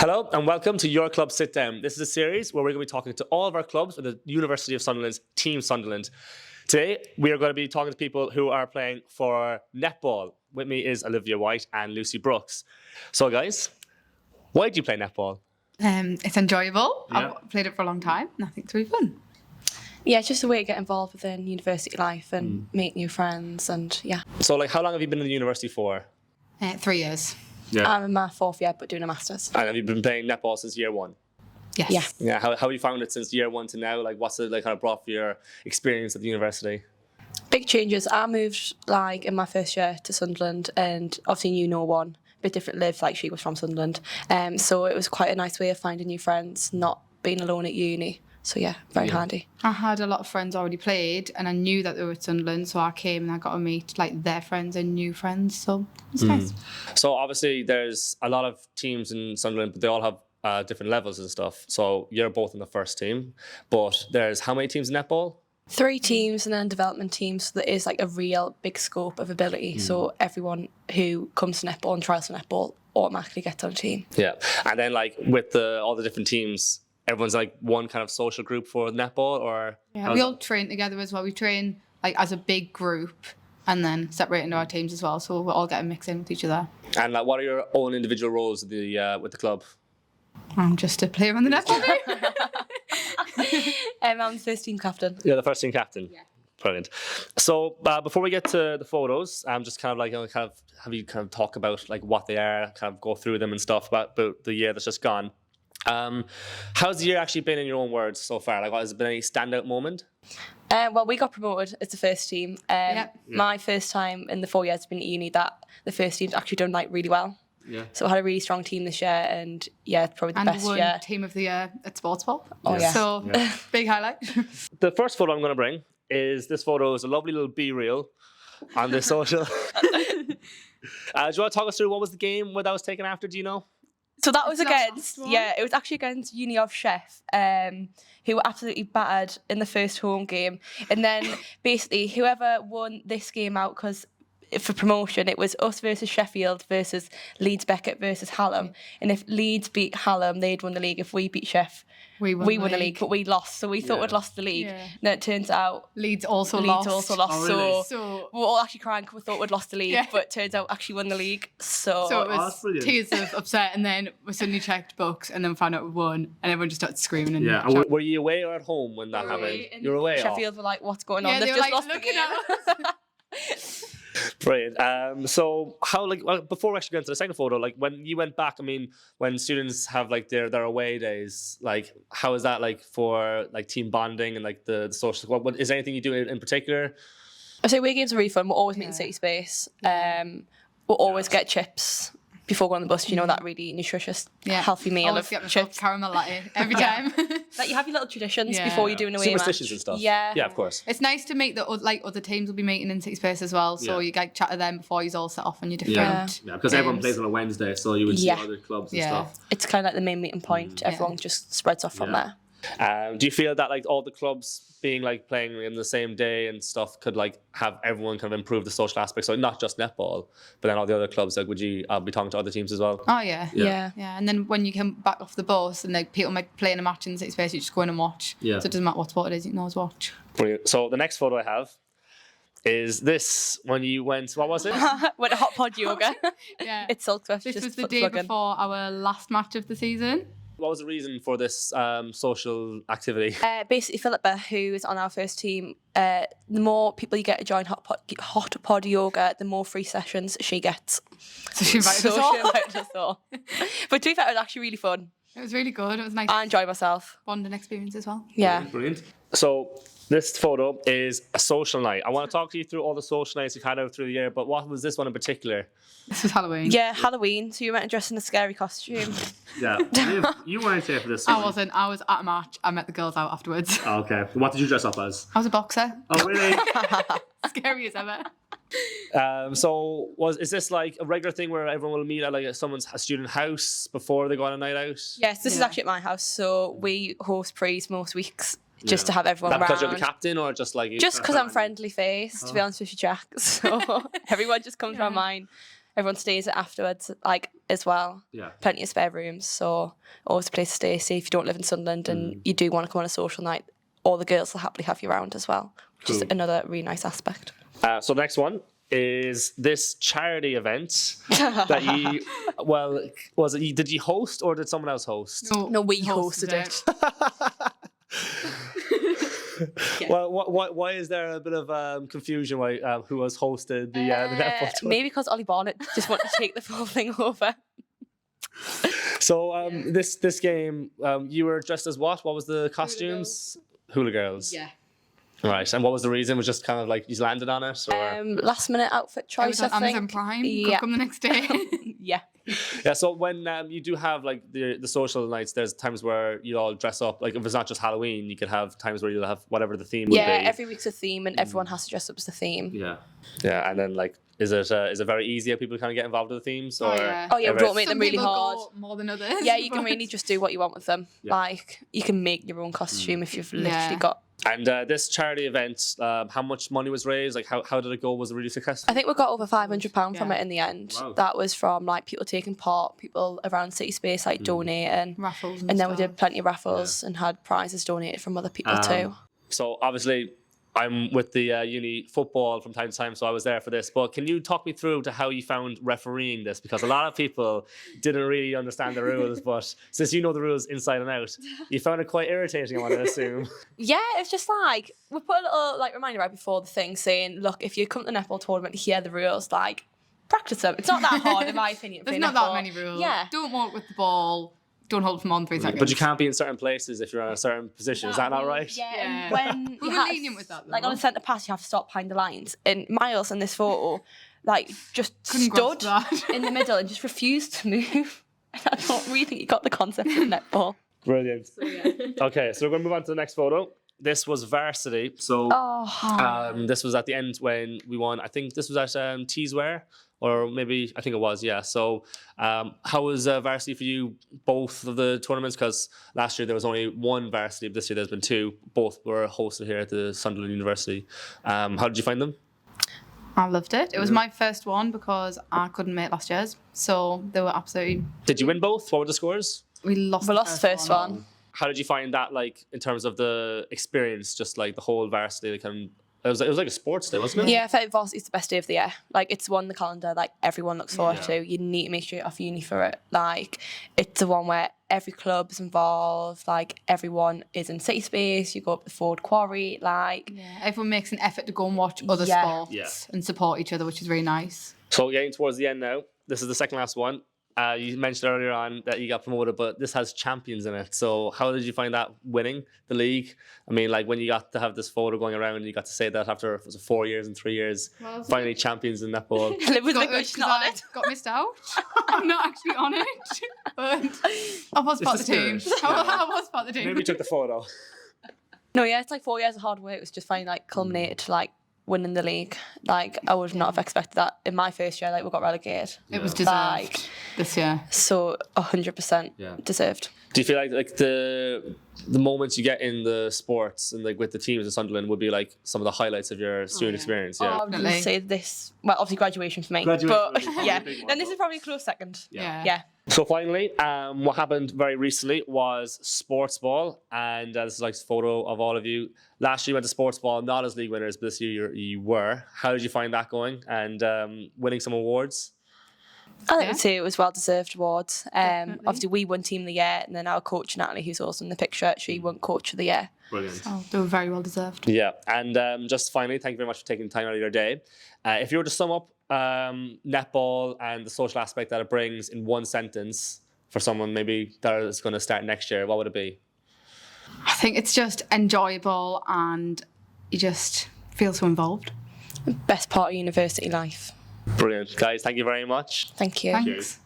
Hello and welcome to Your Club Sit Down. This is a series where we're going to be talking to all of our clubs with the University of Sunderland's Team Sunderland. Today, we are going to be talking to people who are playing for netball. With me is Olivia White and Lucy Brooks. So guys, why do you play netball? It's enjoyable. Yeah. I've played it for a long time and I think it's really fun. Yeah, it's just a way to get involved within university life and make new friends and yeah. So how long have you been in the university for? 3 years. Yeah. I'm in my fourth year but doing a master's. And have you been playing netball since year one? Yes. Yeah. Yeah. How have you found it since year one to now? What's it kind of brought for your experience at the university? Big changes. I moved in my first year to Sunderland and obviously knew no one. Bit different live, she was from Sunderland. So it was quite a nice way of finding new friends, not being alone at uni. So yeah, very handy. I had a lot of friends already played and I knew that they were at Sunderland, so I came and I got to meet their friends and new friends, so it's nice. So obviously there's a lot of teams in Sunderland, but they all have different levels and stuff. So you're both in the first team, but there's how many teams in netball? 3 teams and then development teams. So there is a real big scope of ability. So everyone who comes to netball and trials for netball automatically gets on a team. Yeah. And then with all the different teams, everyone's one kind of social group for netball, or Yeah, we all train together as well. We train as a big group and then separate into our teams as well, so we're all getting mixed in with each other. And what are your own individual roles with the club? I'm just a player on the netball team. I'm the first team captain. You're the first team captain. Yeah. Brilliant. So before we get to the photos, I'm just have you talk about what they are, kind of go through them and stuff about the year that's just gone. How's the year actually been in your own words so far? Has there been any standout moment? Well, we got promoted as the first team. My first time in the 4 years I've been at uni that the first team's actually done really well. Yeah. So I had a really strong team this year and yeah, probably the And best won year. team of the year at Sports Ball. Oh, yeah. So big highlight. The first photo I'm going to bring is this photo. Is a lovely little B-reel on the social. Do you want to talk us through what was the game where that was taken after? Do you know? So that was It's not against, last one. it was actually against Uni of Chef, who were absolutely battered in the first home game. And then basically whoever won this game out, because for promotion, it was us versus Sheffield versus Leeds Beckett versus Hallam. And if Leeds beat Hallam, they'd won the league. If we beat Chef, we won the league, but we lost. So we thought we'd lost the league. Yeah. And then it turns out Leeds also Leeds lost. also lost. Oh, really? So we were all actually crying because we thought we'd lost the league, Yeah. but it turns out actually won the league. So So it that's was brilliant. tears of upset, and then we suddenly checked books, and then found out we won, and everyone just started screaming. And Yeah. And were you away or at home when that happened? You were away. Sheffield were like, what's going on? Yeah, They've they were just lost the looking game. at us. Brilliant. So how before we actually go into the second photo, when you went back, when students have their away days, how is that for team bonding and the social? What is there anything you do in particular? I say away games are really fun. We'll always meet in Yeah. City Space. We'll always get chips before going on the bus. That really nutritious, healthy meal Always of get myself chips. caramel latte every time. You have your little traditions Yeah. before you do an away Superstitions match. and stuff. Yeah. Yeah, of course. It's nice to meet the other teams will be meeting in City Space as well, so Yeah. you chat to them before you all set off on your different. Yeah. Yeah, because everyone plays on a Wednesday, so you would see Yeah. other clubs and Yeah. stuff. It's kind of like the main meeting point. Everyone just spreads off from Yeah. there. Do you feel that all the clubs being playing in the same day and stuff could have everyone kind of improve the social aspect? So not just netball, but then all the other clubs. Would you be talking to other teams as well? Oh yeah. Yeah. Yeah, and then when you come back off the bus and people might play in a match in City Space, you just go in and watch. Yeah. So it doesn't matter what sport it is, you can always watch. Brilliant. So the next photo I have is this when you went. What was it? Went to hot pod yoga. Yeah. It's Silksworth. This just was the put day plug in. before our last match of the season. What was the reason for this social activity? Basically, Philippa, who is on our first team, the more people you get to join hot pod yoga, the more free sessions she gets. So she invited us So all. she invited us all. But to be fair, it was actually really fun. It was really good. It was a nice I enjoyed myself. bonding experience as well. Yeah. Brilliant. So this photo is a social night. I want to talk to you through all the social nights you've had out through the year, but what was this one in particular? This was Halloween. Yeah, Halloween. So you went dressed in a scary costume. Yeah, you weren't here for this I wasn't. I was at a match. I met the girls out afterwards. Okay. What did you dress up as? I was a boxer. Oh, really? Scary as ever. So is this a regular thing where everyone will meet at a student house before they go on a night out? Yes, this is Yeah. actually at my house. So we host prees most weeks just Yeah. to have everyone That around. because you're the captain, or just Just because I'm friendly face, to be honest with you, Jack. So everyone just comes around mine. Everyone stays afterwards, like, as well. Yeah. Plenty of spare rooms, so always a place to stay. See, if you don't live in Sunderland and you do want to come on a social night, all the girls will happily have you around as well. Just Cool. another really nice aspect. So the next one is this charity event that you, well, was it, did you host or did someone else host? No, we hosted it. Well, why is there a bit of confusion why who has hosted the netball tournament? Maybe because Ollie Barnett just wanted to take the full thing over. So this game, you were dressed as what? What was the costumes? Hula girls. Yeah. Right, and what was the reason? Was just kind of like you landed on it, or Last minute outfit It choice, was on I think. Amazon Prime. Could Yeah. come the next day. Yeah. yeah. So when you do have like the social nights, there's times where you all dress up. Like if it's not just Halloween, you could have times where you'll have whatever the theme would Yeah, be. every week's a theme and everyone has to dress up as the theme. Yeah, yeah, and then like, is it very easy? Are people kind of get involved with the themes? Or Oh yeah, Ever- don't make them Some really people hard. go more than others. Yeah, you can but- really just do what you want with them. Yeah. Like, you can make your own costume if you've literally Yeah. got... And this charity event, how much money was raised? Like, how did it go? Was it really successful? I think we got over £500 from Yeah. it in the end. Wow. That was from like people taking part, people around City Space like donating. raffles And then we stuff. did plenty of raffles and had prizes donated from other people too. So obviously, I'm with the uni football from time to time, so I was there for this. But can you talk me through to how you found refereeing this? Because a lot of people didn't really understand the rules, but since you know the rules inside and out, you found it quite irritating, I want to assume. Yeah, it's just like we put a little like reminder right before the thing saying, look, if you come to the netball tournament, hear the rules, like practice them. It's not that hard in my opinion. to There's play not that netball. many rules. Yeah. Don't walk with the ball. Don't hold for more than 3 seconds. But you can't be in certain places if you're in a certain position. Is that not right? Yeah, Yeah. and when We you were have, lenient with that, like though. on a centre pass, you have to stop behind the lines. And Miles in this photo, like just Couldn't grasp stood that. in the middle and just refused to move. I don't really think he got the concept of netball. Brilliant. Okay, so we're going to move on to the next photo. This was varsity. So Oh, this was at the end when we won. I think this was at Teesware, or maybe I think it was. Yeah. So how was varsity for you? Both of the tournaments, because last year there was only one varsity. This year there's been two. Both were hosted here at the Sunderland University. How did you find them? I loved it. It was my first one because I couldn't make last year's. So they were absolutely... Did you win both? What were the scores? We lost we lost the first one. How did you find that, like, in terms of the experience, just like the whole varsity? Like, it was like a sports day, wasn't it? Yeah, I felt varsity is the best day of the year. Like, it's one on the calendar, like, everyone looks forward to. You need to make sure you're off uni for it. Like, it's the one where every club is involved, like, everyone is in City Space, you go up the Ford Quarry, like... Yeah, everyone makes an effort to go and watch other Yeah. sports Yeah. and support each other, which is really nice. So getting towards the end now, this is the second last one. You mentioned earlier on that you got promoted, but this has champions in it. So how did you find that winning the league? I mean, like when you got to have this photo going around and you got to say that after was it 4 years and 3 years, Well, finally champions in netball. Live with Got, like, because she's not on I it. got missed out. I'm not actually on it, but I was part of the team. I was part of the team. Maybe you took the photo. No, yeah, it's like 4 years of hard work. It was just finally like culminated to like winning the league. Like I would not have expected that in my first year. Like we got relegated. It was deserved Like this year. so, 100% Yeah. deserved. Do you feel like the moments you get in the sports and like with the teams in Sunderland would be like some of the highlights of your student experience? Yeah. I would Definitely. say this. Well, obviously graduation for me. Graduation but was probably yeah, the big one, then this but- is probably a close second. Yeah. Yeah. So finally, what happened very recently was sports ball, and this is like a photo of all of you. Last year you went to sports ball, not as league winners, but this year you were. How did you find that going and winning some awards? I think Yeah. too, it was well-deserved awards. Definitely. Obviously, we won Team of the Year, and then our coach, Natalie, who's also in the picture, she won Coach of the Year. Brilliant. Oh, they were very well deserved. Yeah, and just finally, thank you very much for taking time out of your day. If you were to sum up netball and the social aspect that it brings in one sentence for someone maybe that is going to start next year, what would it be? I think it's just enjoyable and you just feel so involved. Best part of university life. Brilliant. Guys, thank you very much. Thank you. Thanks.